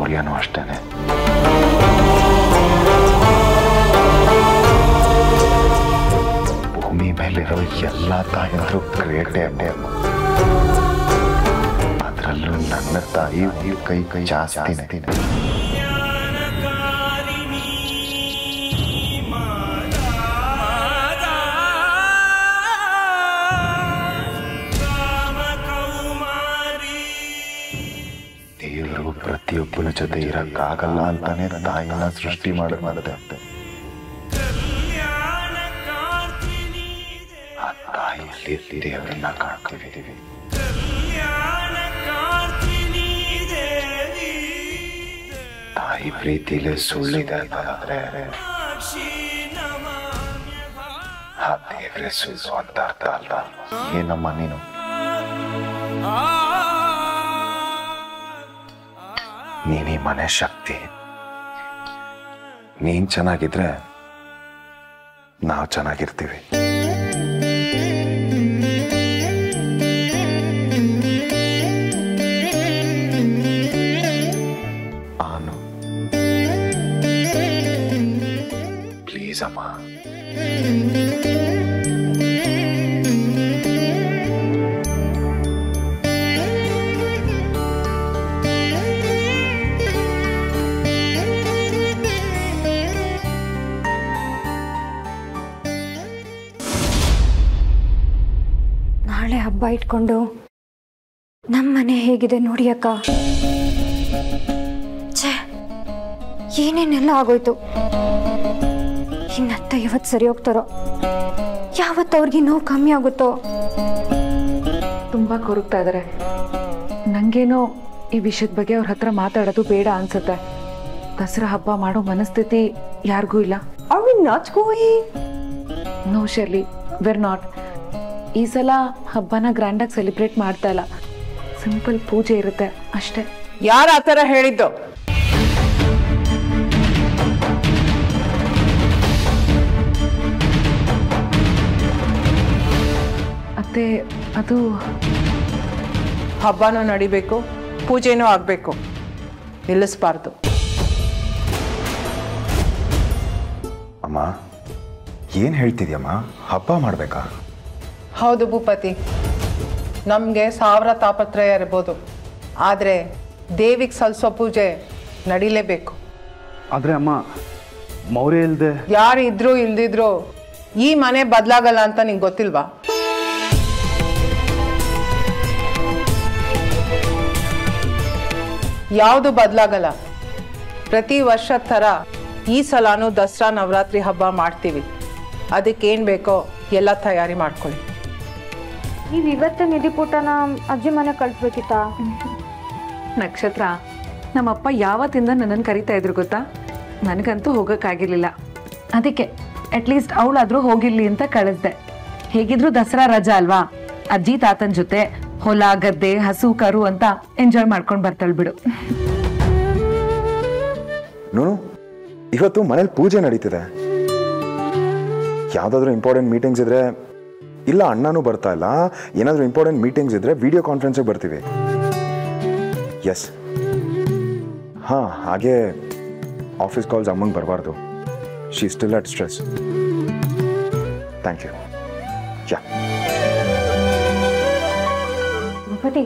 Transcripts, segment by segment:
ಸೂರ್ಯನೂ ಅಷ್ಟೇನೆ. ಭೂಮಿ ಮೇಲಿರೋ ಎಲ್ಲ ತಾಯಿಯರು ಗ್ರೇಟೇ ಅಮ್ಮ. ಅದರಲ್ಲೂ ನನ್ನ ತಾಯಿ ಕೈ ಜಾಸ್ತಿನೇ. ದೇವರು ಪ್ರತಿಯೊಬ್ಬನ ಜೊತೆ ಇರಕ್ಕಾಗಲ್ಲ ಅಂತಾನೆ ತಾಯಿನ ಸೃಷ್ಟಿ ಮಾಡಿದೆ. ಆ ತಾಯಿಯಲ್ಲಿ ದೇವರನ್ನ ಕಾಣ್ತೀವಿ. ತಾಯಿ ಪ್ರೀತಿಲೇ ಸುಳ್ಳಿದೆ ಅಂತಂದ್ರೆ ಆ ದೇವರೇ ಸುಳ್ಳು ಅಂತ ಅರ್ಥ ಅಲ್ಲ. ಏನಮ್ಮ ನೀನು? ನೀನೀ ಮನೆ ಶಕ್ತಿ. ನೀನ್ ಚೆನ್ನಾಗಿದ್ರೆ ನಾವು ಚೆನ್ನಾಗಿರ್ತೀವಿ. ಆನು ಪ್ಲೀಸ್ ಅಮ್ಮ. ನಾಳೆ ಹಬ್ಬ ಇಟ್ಕೊಂಡು ನಮ್ಮನೆ ಹೇಗಿದೆ ನೋಡಿ ಅಕ್ಕ. ಛೇ, ಏನೇನೆಲ್ಲ ಆಗೋಯ್ತು. ಇನ್ನತ್ತ ಯಾವತ್ತು ಸರಿ ಹೋಗ್ತಾರೋ, ಯಾವತ್ತು ಅವ್ರಿಗೆ ನೋವು ಕಮ್ಮಿ ಆಗುತ್ತೋ. ತುಂಬ ಕೊರಗ್ತಾ ಇದ್ದಾರೆ. ನನಗೇನೋ ಈ ವಿಷಯದ ಬಗ್ಗೆ ಅವ್ರ ಹತ್ರ ಮಾತಾಡೋದು ಬೇಡ ಅನ್ಸುತ್ತೆ. ದಸರಾ ಹಬ್ಬ ಮಾಡೋ ಮನಸ್ಥಿತಿ ಯಾರಿಗೂ ಇಲ್ಲ. No surely, we're not. ಈ ಸಲ ಹಬ್ಬನ ಗ್ರ್ಯಾಂಡಾಗಿ ಸೆಲೆಬ್ರೇಟ್ ಮಾಡ್ತಾ ಇಲ್ಲ. ಸಿಂಪಲ್ ಪೂಜೆ ಇರುತ್ತೆ ಅಷ್ಟೇ. ಯಾರು ಆ ಥರ ಹೇಳಿದ್ದು? ಅತ್ತೆ, ಅದು ಹಬ್ಬನೂ ನಡಿಬೇಕು, ಪೂಜೆನೂ ಆಗಬೇಕು. ನಿಲ್ಲಿಸಬಾರ್ದು. ಅಮ್ಮ ಏನು ಹೇಳ್ತಿದ್ಯಮ್ಮ? ಹಬ್ಬ ಮಾಡಬೇಕಾ? ಹೌದು ಭೂಪತಿ, ನಮಗೆ 1000 ತಾಪತ್ರಯ ಇರ್ಬೋದು, ಆದರೆ ದೇವಿಗೆ ಸಲ್ಲಿಸೋ ಪೂಜೆ ನಡೀಲೇಬೇಕು. ಆದರೆ ಅಮ್ಮ, ಮೌರ್ಯ ಇಲ್ಲದೆ ಯಾರು ಇದ್ರೂ ಇಲ್ದಿದ್ರು ಈ ಮನೆ ಬದಲಾಗಲ್ಲ ಅಂತ ನಿಂಗೆ ಗೊತ್ತಿಲ್ವಾ? ಯಾವುದು ಬದಲಾಗಲ್ಲ. ಪ್ರತಿ ವರ್ಷದ ಥರ ಈ ಸಲನೂ ದಸರಾ ನವರಾತ್ರಿ ಹಬ್ಬ ಮಾಡ್ತೀವಿ. ಅದಕ್ಕೇನು ಬೇಕೋ ಎಲ್ಲ ತಯಾರಿ ಮಾಡ್ಕೊಳ್ಳಿ. ನೀವು ಇವತ್ತೇ ನಿಧಿ ಪುಟ್ಟನ ಅಜ್ಜಿ ಮನೆ ಕಳಿಸ್ಬೇಕಿತ್ತಾ? ನಕ್ಷತ್ರ, ನಮ್ಮಪ್ಪ ಯಾವತ್ತಿಂದ ನನ್ನನ್ನು ಕರಿತಾ ಇದ್ರು ಗೊತ್ತಾ? ನನಗಂತೂ ಹೋಗೋಕ್ಕಾಗಿರ್ಲಿಲ್ಲ. ಅದಕ್ಕೆ ಅಟ್ಲೀಸ್ಟ್ ಅವಳಾದರೂ ಹೋಗಿರ್ಲಿ ಅಂತ ಕಳಿಸ್ದೆ. ಹೇಗಿದ್ರು ದಸರಾ ರಜಾ ಅಲ್ವಾ, ಅಜ್ಜಿ ತಾತನ ಜೊತೆ ಹೊಲ ಗದ್ದೆ ಹಸು ಕರು ಅಂತ ಎಂಜಾಯ್ ಮಾಡ್ಕೊಂಡು ಬರ್ತಾಳೆ ಬಿಡು. ನೋನು, ಇವತ್ತು ಮನೇಲಿ ಪೂಜೆ ನಡೀತಿದೆ. ಯಾವುದಾದ್ರೂ ಇಂಪಾರ್ಟೆಂಟ್ ಮೀಟಿಂಗ್ಸ್ ಇದ್ರೆ, ಇಲ್ಲ ಅಣ್ಣನೂ ಬರ್ತಾ ಇಲ್ಲ, ಏನಾದರೂ ಇಂಪಾರ್ಟೆಂಟ್ ಮೀಟಿಂಗ್ಸ್ ಇದ್ರೆ ವಿಡಿಯೋ ಕಾನ್ಫರೆನ್ಸಿಗೆ ಬರ್ತೀವಿ. ಎಸ್, ಹಾಂ, ಹಾಗೆ ಆಫೀಸ್ ಕಾಲ್ಸ್ ಅಮ್ಮಂಗೆ ಬರಬಾರ್ದು. She still at stress. Thank you. Yeah Bhupathi,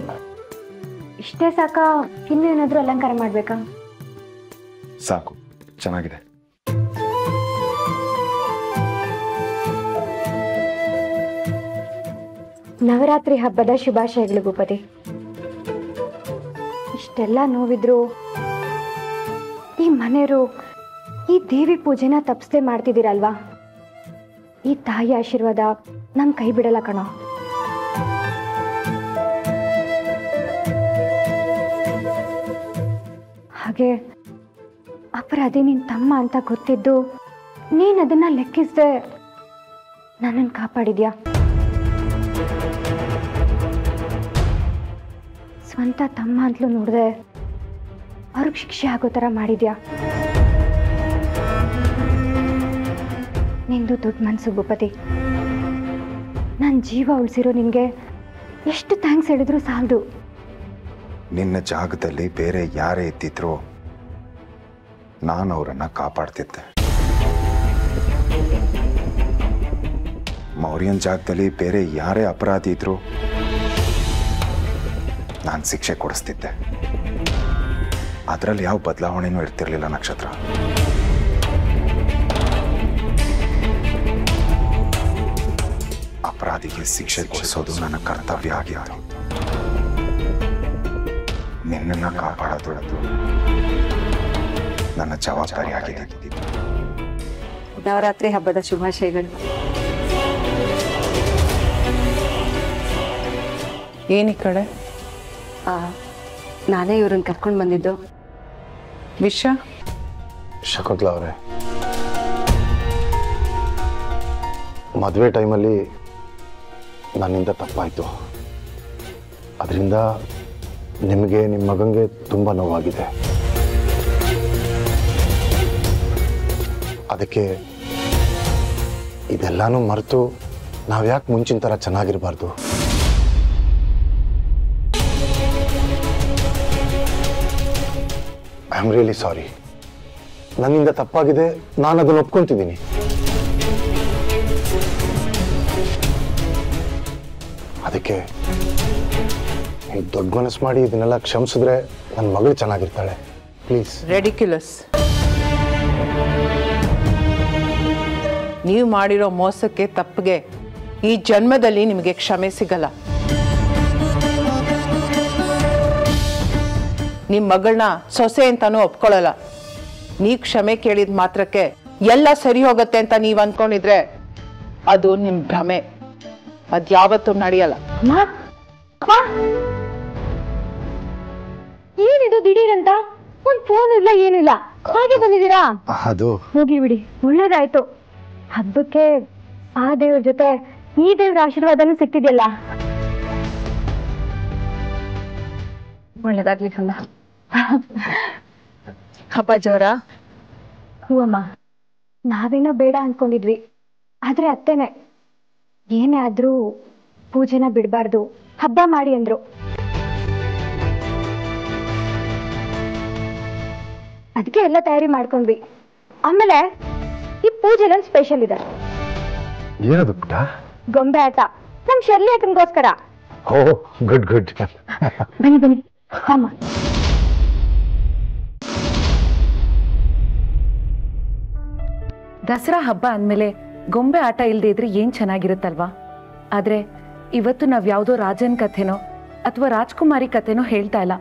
ಇಷ್ಟೇ ಸಾಕಾ? ಇನ್ನೂ ಏನಾದರೂ ಅಲಂಕಾರ ಮಾಡಬೇಕಾ? ಸಾಕು, ಚೆನ್ನಾಗಿದೆ. ನವರಾತ್ರಿ ಹಬ್ಬದ ಶುಭಾಶಯಗಳು ಭೂಪತಿ. ಇಷ್ಟೆಲ್ಲ ನೋವಿದ್ರು ಈ ಮನೆಯವರು ಈ ದೇವಿ ಪೂಜೆನ ತಪ್ಪಿಸದೆ ಮಾಡ್ತಿದ್ದೀರಲ್ವಾ? ಈ ತಾಯಿ ಆಶೀರ್ವಾದ ನಮ್ಮ ಕೈ ಬಿಡಲ್ಲ ಕಣೋ. ಹಾಗೆ ಅಪರಾಧಿ ನಿನ್ನ ತಮ್ಮ ಅಂತ ಗೊತ್ತಿದ್ದು ನೀನು ಅದನ್ನ ಲೆಕ್ಕಿಸದೆ ನನ್ನನ್ನು ಕಾಪಾಡಿದ್ಯಾ. ಸ್ವಂತ ತಮ್ಮ ಅಂತಲೂ ನೋಡಿದೆ ಅವ್ರಿಗೆ ಶಿಕ್ಷೆ ಆಗೋ ಥರ ಮಾಡಿದ್ಯಾ. ನಿಂದು ದೊಡ್ಡ ಮನಸ್ಸು ಭೂಪತಿ. ನನ್ನ ಜೀವ ಉಳಿಸಿರೋ ನಿನಗೆ ಎಷ್ಟು ಥ್ಯಾಂಕ್ಸ್ ಹೇಳಿದ್ರು ಸಾಲದು. ನಿನ್ನ ಜಾಗದಲ್ಲಿ ಬೇರೆ ಯಾರೇ ಇದ್ದಿದ್ರು ನಾನು ಅವರನ್ನು ಕಾಪಾಡ್ತಿದ್ದೆ. ಮೌರ್ಯನ್ ಜಾಗದಲ್ಲಿ ಬೇರೆ ಯಾರೇ ಅಪರಾಧಿ ಇದ್ರು ನಾನು ಶಿಕ್ಷೆ ಕೊಡಿಸ್ತಿದ್ದೆ. ಅದರಲ್ಲಿ ಯಾವ ಬದಲಾವಣೆನೂ ಇರ್ತಿರ್ಲಿಲ್ಲ ನಕ್ಷತ್ರ. ಅಪರಾಧಿಗೆ ಶಿಕ್ಷೆ ಕೊಡಿಸೋದು ನನ್ನ ಕರ್ತವ್ಯ ಆಗಿತ್ತು. ನಿನ್ನನ್ನು ಕಾಪಾಡೋದು ನನ್ನ ಜವಾಬ್ದಾರಿಯಾಗಿದೆ. ನವರಾತ್ರಿ ಹಬ್ಬದ ಶುಭಾಶಯಗಳು. ಏನಿ ಕಡೆ ನಾನೇ ಇವ್ರನ್ನ ಕರ್ಕೊಂಡು ಬಂದಿದ್ದು. ವಿಷಯ ಶಕುಂತಲಾ ಅವರೇ, ಮದುವೆ ಟೈಮಲ್ಲಿ ನನ್ನಿಂದ ತಪ್ಪಾಯಿತು. ಅದರಿಂದ ನಿಮಗೆ ನಿಮ್ಮ ಮಗನಿಗೆ ತುಂಬ ನೋವಾಗಿದೆ. ಅದಕ್ಕೆ ಇದೆಲ್ಲನೂ ಮರೆತು ನಾವು ಯಾಕೆ ಮುಂಚಿನ ಥರ ಚೆನ್ನಾಗಿರಬಾರ್ದು? I am really sorry. ನನ್ನಿಂದ ತಪ್ಪಾಗಿದೆ, ನಾನು ಅದನ್ನು ಒಪ್ಕೊಂತಿದ್ದೀನಿ. ಅದಕ್ಕೆ ನೀವು ದೊಡ್ಡ ಮನಸ್ಸು ಮಾಡಿ ಇದನ್ನೆಲ್ಲ ಕ್ಷಮಿಸಿದ್ರೆ ನನ್ನ ಮಗಳು ಚೆನ್ನಾಗಿರ್ತಾಳೆ. ಪ್ಲೀಸ್. ರೆಡಿಕ್ಯುಲಸ್. ನೀವು ಮಾಡಿರೋ ಮೋಸಕ್ಕೆ ತಪ್ಪಿಗೆ ಈ ಜನ್ಮದಲ್ಲಿ ನಿಮಗೆ ಕ್ಷಮೆ ಸಿಗಲ್ಲ. ನಿಮ್ಮ ಮಗಳನ್ನ ಸೊಸೆ ಅಂತಾನೂ ಒಪ್ಕೊಳ್ಳಲ್ಲ. ನೀವು ಕ್ಷಮೆ ಕೇಳಿದ ಮಾತ್ರಕ್ಕೆ ಎಲ್ಲ ಸರಿ ಹೋಗುತ್ತೆ ಅಂತ ನೀವು ಅನ್ಕೊಂಡಿದ್ರೆ ಅದು ನಿಮ್ಮ ಭ್ರಮೆ. ಅದ್ಯಾವತ್ತೂ ನಡೆಯಲ್ಲ. ಏನಿದು ದಿಢೀರಂತ? ಒಂದ್ ಫೋನ್ ಇಲ್ಲ, ಏನಿಲ್ಲ, ಹಾಗೆ ಬಂದಿದ್ದೀರಾ? ಅದು ಹೋಗಿ ಬಿಡಿ, ಒಳ್ಳೇದಾಯ್ತು. ಹಬ್ಬಕ್ಕೆ ಆ ದೇವ್ರ ಜೊತೆ ಈ ದೇವ್ರ ಆಶೀರ್ವಾದನೂ ಸಿಕ್ತಿದೆಯಲ್ಲ. ಒಳ್ಳೇದಾಗ್ಲಿ ಕಂದ. ಹಬ್ಬ ಜೋರ? ಹೂ ಅಮ್ಮ, ನಾವೇನೋ ಬೇಡ ಅನ್ಕೊಂಡಿದ್ವಿ, ಆದ್ರೆ ಅತ್ತೇನೆ ಏನೇ ಆದ್ರೂ ಪೂಜೆನ ಬಿಡಬಾರ್ದು, ಹಬ್ಬ ಮಾಡಿ ಅಂದ್ರು. ಅದಕ್ಕೆ ಎಲ್ಲ ತಯಾರಿ ಮಾಡ್ಕೊಂಡ್ವಿ. ಆಮೇಲೆ ಈ ಪೂಜೆನಲ್ಲಿ ಸ್ಪೆಷಲ್ ಇದೆ. ಏನದು ಪುಟ್ಟ? ಗೊಂಬೆ ಆಟ, ನಮ್ ಶರ್ಲಿ ಅಕ್ಕನಿಗೋಸ್ಕರ. ಓ, ಗುಡ್ ಗುಡ್. ಬನ್ನಿ ಬನ್ನಿ ಅಮ್ಮ. ದಸರಾ ಹಬ್ಬ ಅಂದಮೇಲೆ ಗೊಂಬೆ ಆಟ ಇಲ್ಲದೆ ಇದ್ರೆ ಏನ್ ಚೆನ್ನಾಗಿರುತ್ತಲ್ವಾ? ಆದ್ರೆ ಇವತ್ತು ನಾವ್ ಯಾವುದೋ ರಾಜನ್ ಕಥೆನೋ ಅಥವಾ ರಾಜ್ಕುಮಾರಿ ಕಥೆನೋ ಹೇಳ್ತಾ ಇಲ್ಲ.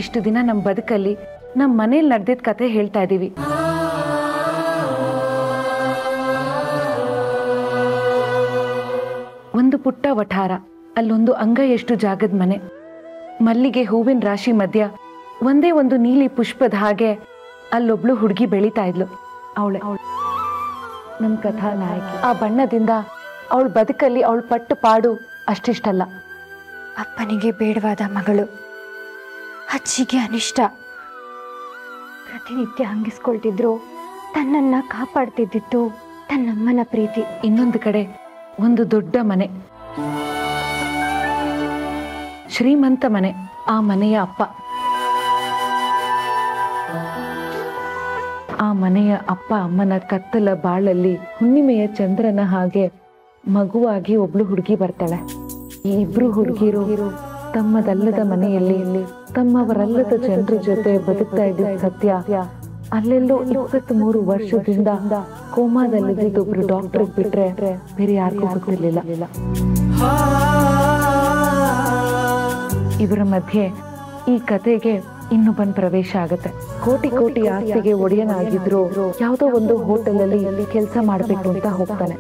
ಇಷ್ಟು ದಿನ ನಮ್ಮ ಬದುಕಲ್ಲಿ ನಮ್ಮ ಮನೇಲಿ ನಡೆದಿದ್ದ ಕಥೆ ಹೇಳ್ತಾ ಇದ್ದೀವಿ. ಒಂದು ಪುಟ್ಟ ವಠಾರ, ಅಲ್ಲೊಂದು ಅಂಗೈಯಷ್ಟು ಜಾಗದ ಮನೆ, ಮಲ್ಲಿಗೆ ಹೂವಿನ ರಾಶಿ ಮಧ್ಯ ಒಂದೇ ಒಂದು ನೀಲಿ ಪುಷ್ಪದ ಹಾಗೆ ಅಲ್ಲೊಬ್ಳು ಹುಡುಗಿ ಬೆಳೀತಾ ಇದ್ಲು. ಅವಳೆ ನಮ್ ಕಥಾ ನಾಯಕಿ. ಆ ಬಣ್ಣದಿಂದ ಅವಳ ಬದುಕಲ್ಲಿ ಅವಳ ಪಟ್ಟು ಪಾಡು ಅಷ್ಟಿಷ್ಟಲ್ಲ. ಅಪ್ಪನಿಗೆ ಬೇಡವಾದ ಮಗಳು, ಅಜ್ಜಿಗೆ ಅನಿಷ್ಟ, ಪ್ರತಿನಿತ್ಯ ಹಂಗಿಸ್ಕೊಳ್ತಿದ್ರು. ತನ್ನನ್ನ ಕಾಪಾಡ್ತಿದ್ದಿತ್ತು ತನ್ನಮ್ಮನ ಪ್ರೀತಿ. ಇನ್ನೊಂದು ಕಡೆ ಒಂದು ದೊಡ್ಡ ಮನೆ, ಶ್ರೀಮಂತ ಮನೆ. ಆ ಮನೆಯ ಅಪ್ಪ, ಆ ಮನೆಯ ಅಪ್ಪ ಅಮ್ಮನ ಕತ್ತಲ ಬಾಳಲ್ಲಿ ಹುಣ್ಣಿಮೆಯ ಚಂದ್ರನ ಹಾಗೆ ಮಗುವಾಗಿ ಒಬ್ಳು ಹುಡುಗಿ ಬರ್ತಾಳೆ. ಈ ಇಬ್ರು ಹುಡುಗಿರು ತಮ್ಮದಲ್ಲದ ಮನೆಯಲ್ಲಿ ತಮ್ಮವರಲ್ಲದ ಜನರ ಜೊತೆ ಬದುಕ್ತಾ ಇದ್ದ ಸತ್ಯ ಅಲ್ಲೆಲ್ಲೋ 23 ವರ್ಷದಿಂದ ಕೋಮಾದಲ್ಲಿದ್ದೊಬ್ರು ಡಾಕ್ಟರ್ ಬಿಟ್ರೆ ಬೇರೆ ಯಾರಿಗೂ ಗೊತ್ತಿರ್ಲಿಲ್ಲ. ಇವರ ಮಧ್ಯೆ ಈ ಕತೆಗೆ ಇನ್ನೊಬ್ಬನ ಪ್ರವೇಶ ಆಗತ್ತೆ. ಕೋಟಿ ಕೋಟಿ ಆಸ್ತಿಗೆ ಒಡೆಯನಾಗಿದ್ರು ಯಾವುದೋ ಒಂದು ಹೋಟೆಲ್ ಅಲ್ಲಿ ಕೆಲಸ ಮಾಡ್ಬೇಕು ಅಂತ ಹೋಗ್ತಾನೆ.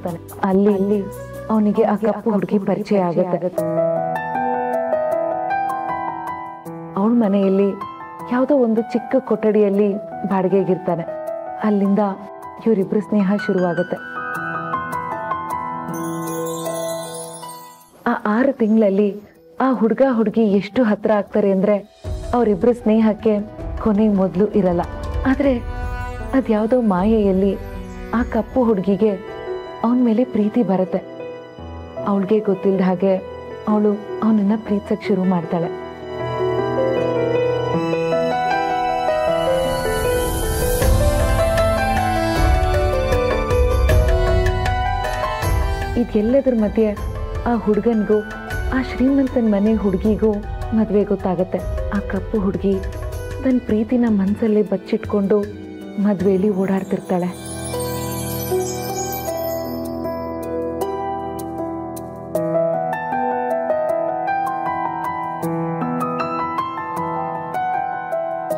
ಅಲ್ಲಿ ಅವನಿಗೆ ಆ ಕಪ್ಪು ಹುಡುಗಿ ಪರಿಚಯ ಆಗತ್ತೆ. ಅವಳ ಮನೆಯಲ್ಲಿ ಯಾವುದೋ ಒಂದು ಚಿಕ್ಕ ಕೊಠಡಿಯಲ್ಲಿ ಬಾಡಿಗೆಗಿರ್ತಾನೆ. ಅಲ್ಲಿಂದ ಇವರಿಬ್ರು ಸ್ನೇಹ ಶುರುವಾಗತ್ತೆ. ಆ 6 ತಿಂಗಳಲ್ಲಿ ಆ ಹುಡುಗ ಹುಡುಗಿ ಎಷ್ಟು ಹತ್ರ ಆಗ್ತಾರೆ ಅಂದ್ರೆ ಅವರಿಬ್ರು ಸ್ನೇಹಕ್ಕೆ ಕೊನೆ ಮೊದಲು ಇರಲ್ಲ. ಆದ್ರೆ ಅದ್ಯಾವುದೋ ಮಾಯೆಯಲ್ಲಿ ಆ ಕಪ್ಪು ಹುಡುಗಿಗೆ ಅವನ ಮೇಲೆ ಪ್ರೀತಿ ಬರುತ್ತೆ. ಅವಳಿಗೆ ಗೊತ್ತಿಲ್ಲದ ಹಾಗೆ ಅವಳು ಅವನನ್ನ ಪ್ರೀತಿಸಕ್ ಶುರು ಮಾಡ್ತಾಳೆ. ಇದೆಲ್ಲದ್ರ ಮಧ್ಯೆ ಆ ಹುಡುಗನಿಗೂ ಆ ಶ್ರೀಮಂತನ ಮನೆ ಹುಡುಗಿಗೂ ಮದುವೆ ಗೊತ್ತಾಗತ್ತೆ. ಆ ಕಪ್ಪು ಹುಡುಗಿ ತನ್ನ ಪ್ರೀತಿನ ಮನಸ್ಸಲ್ಲೇ ಬಚ್ಚಿಟ್ಕೊಂಡು ಮದುವೆಯಲ್ಲಿ ಓಡಾಡ್ತಿರ್ತಾಳೆ.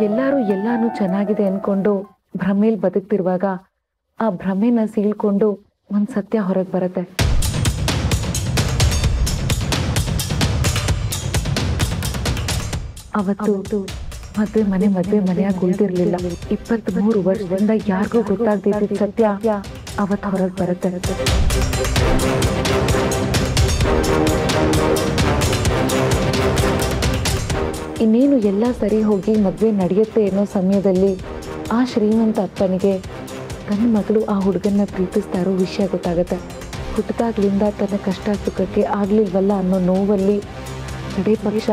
ಎಲ್ಲರೂ ಎಲ್ಲಾನು ಚೆನ್ನಾಗಿದೆ ಅನ್ಕೊಂಡು ಭ್ರಮೇಲಿ ಬದುಕ್ತಿರುವಾಗ ಆ ಭ್ರಮೆನ ಸೀಳ್ಕೊಂಡು ಒಂದ್ ಸತ್ಯ ಹೊರಗೆ ಬರುತ್ತೆ. ಅವತ್ತು ಮದುವೆ ಮನೆಯಾಗ ಉಳಿದಿರ್ಲಿಲ್ಲ. 23 ವರ್ಷದಿಂದ ಯಾರಿಗೂ ಗೊತ್ತಾಗ್ತಿದ್ದ ಸತ್ಯ ಅವತ್ತು ಹೊರಗೆ ಬರುತ್ತೆ. ಇನ್ನೇನು ಎಲ್ಲ ಸರಿ ಹೋಗಿ ಮದುವೆ ನಡೆಯುತ್ತೆ ಅನ್ನೋ ಸಮಯದಲ್ಲಿ ಆ ಶ್ರೀಮಂತ ಅಪ್ಪನಿಗೆ ತನ್ನ ಮಗಳು ಆ ಹುಡುಗನ್ನ ಪ್ರೀತಿಸ್ತಾ ಇರೋ ವಿಷಯ ಗೊತ್ತಾಗುತ್ತೆ. ಹುಟ್ಟಿದಾಗ್ಲಿಂದ ತನ್ನ ಕಷ್ಟ ಸುಖಕ್ಕೆ ಆಗ್ಲಿಲ್ವಲ್ಲ ಅನ್ನೋ ನೋವಲ್ಲಿ ಕಡೆ ಪಕ್ಷ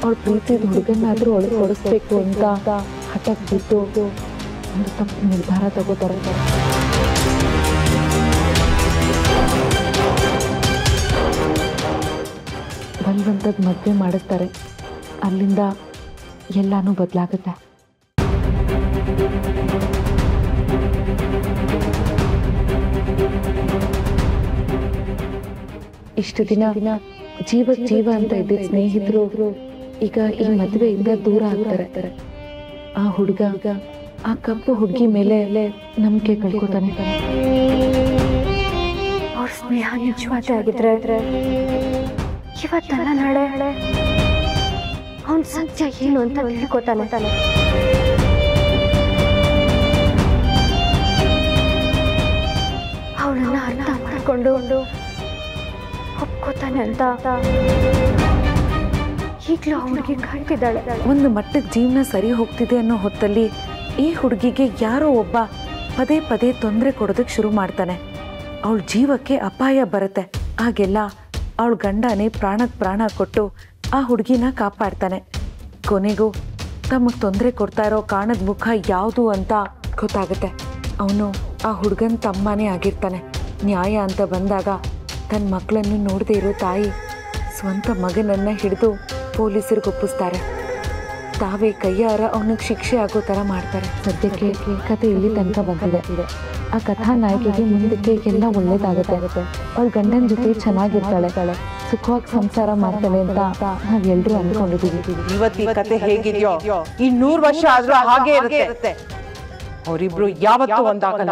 ಅವಳ ಪ್ರೀತಿದ ಹುಡುಗನ್ನಾದ್ರೂ ಅವಳು ಕೊಡಿಸ್ಬೇಕು ಅಂತ ಹಠಕ್ಕೆ ಬಿಟ್ಟು ಒಂದು ತಪ್ಪು ನಿರ್ಧಾರ ತಗೋತಾರೆ. ಬಲವಂತದ ಮದುವೆ ಮಾಡಿಸ್ತಾರೆ. ಅಲ್ಲಿಂದ ಎಲ್ಲಾನು ಬದಲಾಗುತ್ತೆ. ಇಷ್ಟು ದಿನ ಜೀವ ಅಂತ ಇದ್ದ ಸ್ನೇಹಿತರು ಈಗ ಈ ಮದುವೆಯಿಂದ ದೂರ ಆಗ್ತಾರೆ. ಆ ಹುಡುಗ ಆ ಕಪ್ಪು ಹುಡುಗಿ ಮೇಲೆ ನಂಬಿಕೆ ಕಳ್ಕೊತಾನೆ. ಅವ್ರ ಸ್ನೇಹ ನಿಜವಾದ ಆಗಿದ್ರೆ ಇವತ್ತಲ್ಲ ನಾಳೆ ಅವನ್ ಸತ್ಯ ಏನು ಅಂತ ತಿಳ್ಕೊತಾನೆ. ಅವಳನ್ನ ಅರ್ಥ ಮಾಡಿಕೊಂಡು ಒಪ್ಕೋತಾನೆ ಅಂತ ಈಗಲೂ ಹುಡುಗಿ ಕಾಯ್ತಿದ್ದಾಳೆ. ಒಂದು ಮಟ್ಟಕ್ಕೆ ಜೀವನ ಸರಿ ಹೋಗ್ತಿದೆ ಅನ್ನೋ ಹೊತ್ತಲ್ಲಿ ಈ ಹುಡುಗಿಗೆ ಯಾರೋ ಒಬ್ಬ ಪದೇ ಪದೇ ತೊಂದರೆ ಕೊಡೋದಕ್ಕೆ ಶುರು ಮಾಡ್ತಾನೆ. ಅವಳ ಜೀವಕ್ಕೆ ಅಪಾಯ ಬರುತ್ತೆ. ಆಗೆಲ್ಲ ಅವಳ ಗಂಡನೇ ಪ್ರಾಣ ಕೊಟ್ಟು ಆ ಹುಡುಗಿನ ಕಾಪಾಡ್ತಾನೆ. ಕೊನೆಗೂ ತಮಗೆ ತೊಂದರೆ ಕೊಡ್ತಾ ಇರೋ ಕಾಣದ ಮುಖ ಯಾವುದು ಅಂತ ಗೊತ್ತಾಗುತ್ತೆ. ಅವನು ಆ ಹುಡುಗನ ತಮ್ಮನೇ ಆಗಿರ್ತಾನೆ. ನ್ಯಾಯ ಅಂತ ಬಂದಾಗ ತನ್ನ ಮಕ್ಕಳನ್ನು ನೋಡದೇ ಇರೋ ತಾಯಿ ಸ್ವಂತ ಮಗನನ್ನು ಹಿಡಿದು ಪೊಲೀಸರಿಗೆ ಒಪ್ಪಿಸ್ತಾರೆ. ತಾವೇ ಕೈಯಾರ ಅವನಿಗೆ ಶಿಕ್ಷೆ ಆಗೋ ಥರ ಮಾಡ್ತಾರೆ. ಸದ್ಯಕ್ಕೆ ಕತೆ ಇಲ್ಲಿ ತನಕ ಬಂದಿದೆ. ಆ ಕಥಾ ನಾಯಕಿಗೆ ಮುಂದಕ್ಕೆ ಎಲ್ಲ ಒಳ್ಳೇದಾಗುತ್ತೆ. ಅವಳ ಗಂಡನ ಜೊತೆ ಚೆನ್ನಾಗಿರ್ತಾಳೆ, ಸುಖವಾಗಿ ಸಂಸಾರ ಮಾಡ್ತಾಳೆ ಅಂತ ನಾವೆಲ್ಲರೂ ಅನ್ಕೊಂಡಿದ್ದೀವಿ. ಇವತ್ತು ಈ ಕತೆ ಹೇಗಿದೆಯೋ ಈ 100 ವರ್ಷ ಆದ್ರೂ ಹಾಗೆ ಇರುತ್ತೆ. ಅವರಿಬ್ರು ಯಾವತ್ತೂ ಒಂದಾಗಲ್ಲ.